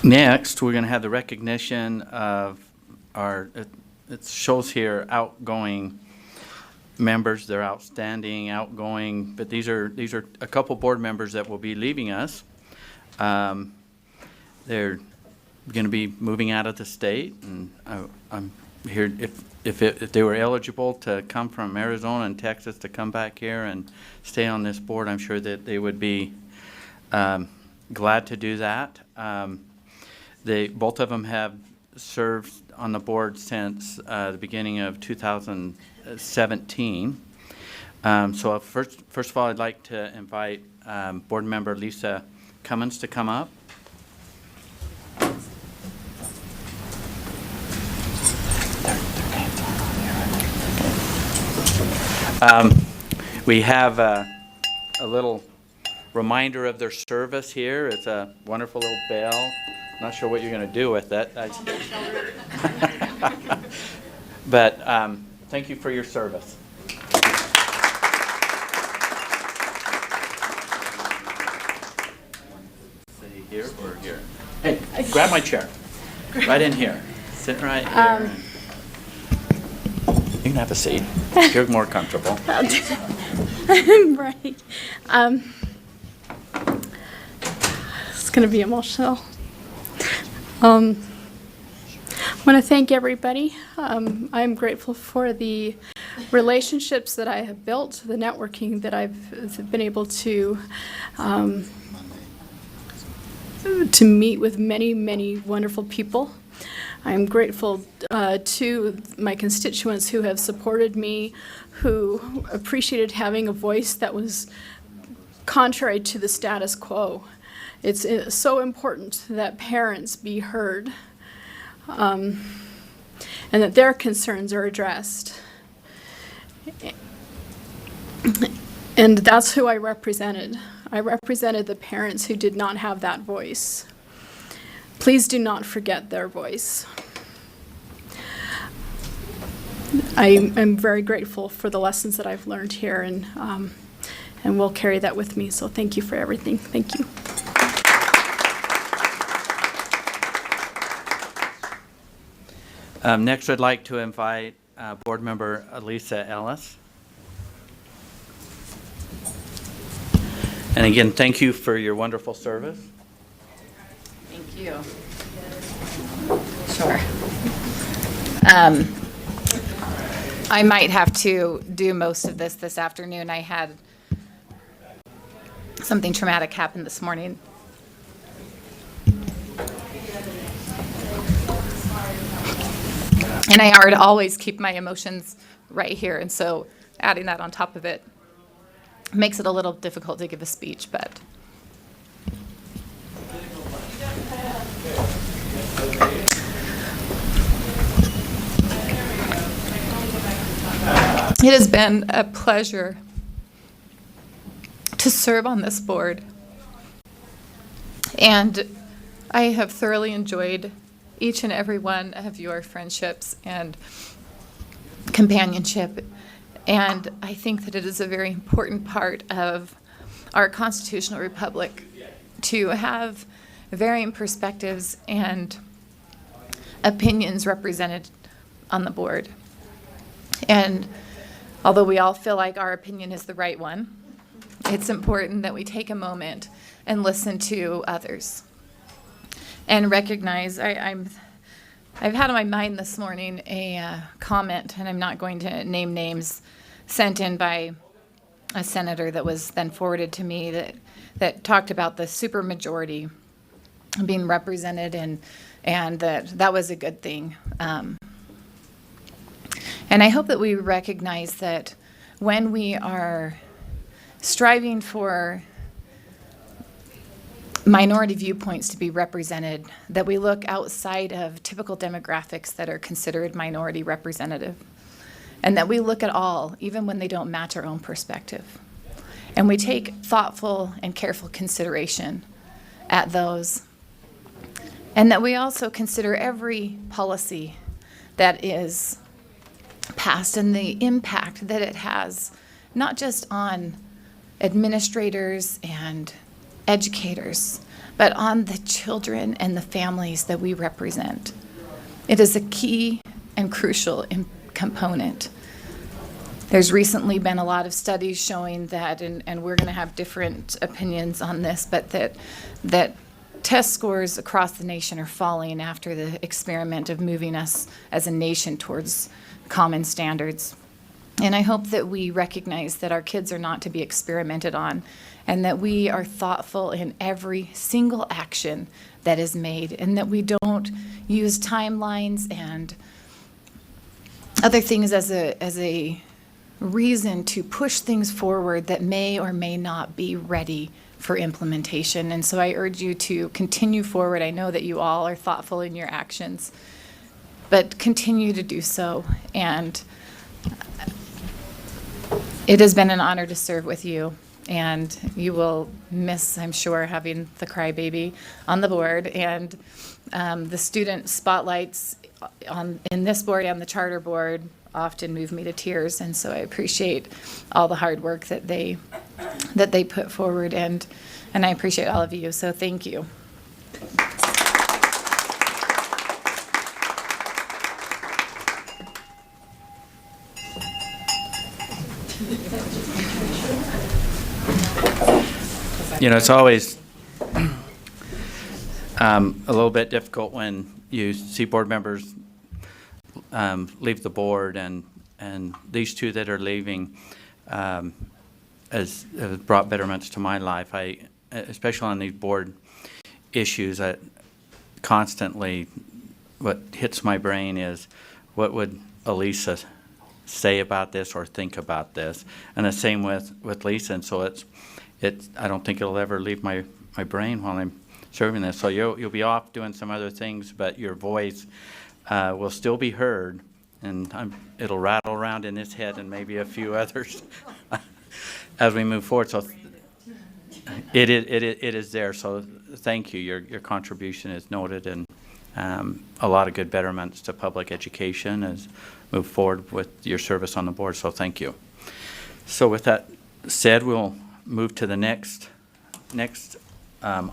Next, we're going to have the recognition of it shows here outgoing members. They're outstanding, outgoing, but these are a couple board members that will be leaving us. They're going to be moving out of the state, and I'm here if they were eligible to come from Arizona and Texas to come back here and stay on this board, I'm sure that they would be glad to do that. Both of them have served on the board since the beginning of 2017. So first of all, I'd like to invite board member Lisa Cummins to come up. We have a little reminder of their service here. It's a wonderful little bell. Not sure what you're going to do with it. But thank you for your service. Say here or here? Hey, grab my chair. Right in here. Sit right here. You can have a seat. You're more comfortable. Right. It's going to be emotional. I want to thank everybody. I'm grateful for the relationships that I have built, the networking that I've been able to meet with many, many wonderful people. I'm grateful to my constituents who have supported me, who appreciated having a voice that was contrary to the status quo. It's so important that parents be heard and that their concerns are addressed. And that's who I represented. I represented the parents who did not have that voice. Please do not forget their voice. I'm very grateful for the lessons that I've learned here, and will carry that with me. So thank you for everything. Thank you. Next, I'd like to invite board member Lisa Ellis. And again, thank you for your wonderful service. Thank you. Sure. I might have to do most of this afternoon. I had something traumatic happen this morning. And I always keep my emotions right here, and so adding that on top of it makes it a little difficult to give a speech, but it has been a pleasure to serve on this board, and I have thoroughly enjoyed each and every one of your friendships and companionship, and I think that it is a very important part of our constitutional republic to have varying perspectives and opinions represented on the board. And although we all feel like our opinion is the right one, it's important that we take a moment and listen to others and recognize. I've had on my mind this morning a comment, and I'm not going to name names, sent in by a senator that was then forwarded to me that talked about the supermajority being represented, and that was a good thing. And I hope that we recognize that when we are striving for minority viewpoints to be represented, that we look outside of typical demographics that are considered minority representative, and that we look at all, even when they don't match our own perspective. And we take thoughtful and careful consideration at those. And that we also consider every policy that is passed and the impact that it has, not just on administrators and educators, but on the children and the families that we represent. It is a key and crucial component. There's recently been a lot of studies showing that, and we're going to have different opinions on this, but that test scores across the nation are falling after the experiment of moving us as a nation towards common standards. And I hope that we recognize that our kids are not to be experimented on, and that we are thoughtful in every single action that is made, and that we don't use timelines and other things as a reason to push things forward that may or may not be ready for implementation. And so I urge you to continue forward. I know that you all are thoughtful in your actions, but continue to do so. And it has been an honor to serve with you, and you will miss, I'm sure, having the crybaby on the board, and the student spotlights in this board and the charter board often move me to tears, and so I appreciate all the hard work that they put forward, and I appreciate all of you, so thank you. You know, it's always a little bit difficult when you see board members leave the board, and these two that are leaving has brought betterments to my life. Especially on these board issues, constantly what hits my brain is, what would Elisa say about this or think about this? And the same with Lisa, and so I don't think it'll ever leave my brain while I'm serving this. So you'll be off doing some other things, but your voice will still be heard, and it'll rattle around in his head and maybe a few others as we move forward. So it is there. So thank you. Your contribution is noted, and a lot of good betterments to public education as move forward with your service on the board. So thank you. So with that said, we'll move to the next item.